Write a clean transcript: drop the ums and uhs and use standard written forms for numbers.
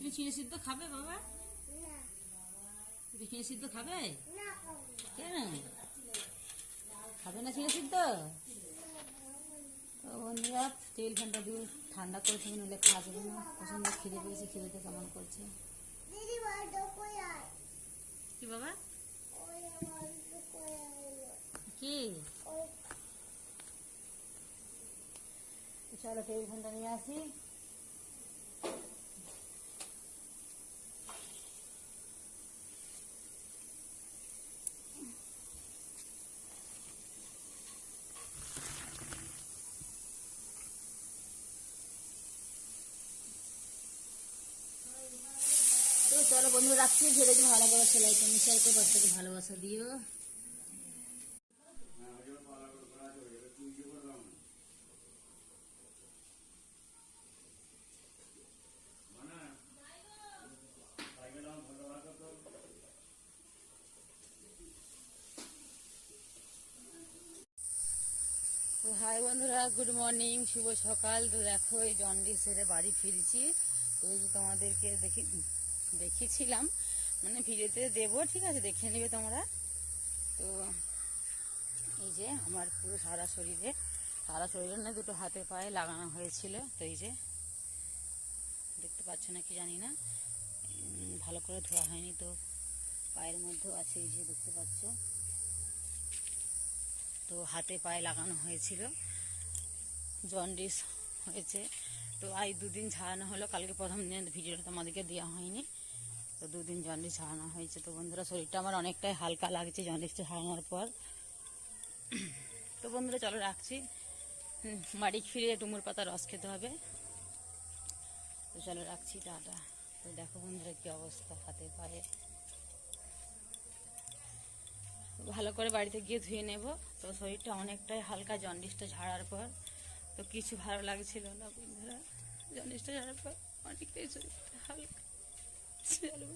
তুমি চিনি সিদ্ধ খাবে বাবা? তুমি চিনি সিদ্ধ খাবে? কেন খাবে না চিনি সিদ্ধ? তো বন্ধুরা তেল ফ্যানটা দিয়ে ঠান্ডা করেছে, নইলে খাওয়া যাবে না। প্রচন্ড খিদে পেয়েছে, খিদেতে কেমন করছে। কি বাবা কি? চলো টেবিল ফ্যানটা নিয়ে আসি। তো চলো বন্ধু রাখছি, ছেড়ে যদি ভালো লাগে সেলাই তুমি শেয়ার করে বাচ্চাকে ভালোবাসা দিও। তো হাই বন্ধুরা, গুড মর্নিং, শুভ সকাল। তো দেখো এই জন্ডিস সেরে বাড়ি ফিরছি। তো এই যে তোমাদেরকে দেখিয়েছিলাম, মানে ভিডিওতে দেবো, ঠিক আছে, দেখে নেবে তোমরা। তো এই যে আমার পুরো সারা শরীরে না, দুটো হাতে পায়ে লাগানো হয়েছিল। তো এই যে দেখতে পাচ্ছ না কি জানি না, ভালো করে ধোয়া হয়নি, তো পায়ের মধ্যেও আছে, এই যে দেখতে পাচ্ছ। তো হাতে পায়ে লাগানো হয়েছিল, জন্ডিস হয়েছে। তো আজ দুদিন ঝাড়ানো হলো, কালকে প্রথম দিন ভিডিওটা তোমাদেরকে দেওয়া হয়নি। তো দুদিন জন্ডিস ঝাড়ানো হয়েছে। তো বন্ধুরা শরীরটা আমার অনেকটাই হালকা লাগছে জন্ডিসটা ঝাড়ানোর পর। তো বন্ধুরা চলো রাখছি, বাড়ি ফিরে ডুমুর পাতা রস খেতে হবে। তো চলো রাখছি, টাটা। তো দেখো বন্ধুরা কি অবস্থা হাতে পায়ে, ভালো করে বাড়িতে গিয়ে ধুয়ে নেব। তো শরীরটা অনেকটাই হালকা জন্ডিসটা ঝাড়ার পর। তো কিছু ভালো লাগছিল না বন্ধুরা, জন্ডিসটা ঝাড়ার পর অনেকটাই শরীরটা হালকা। চলো।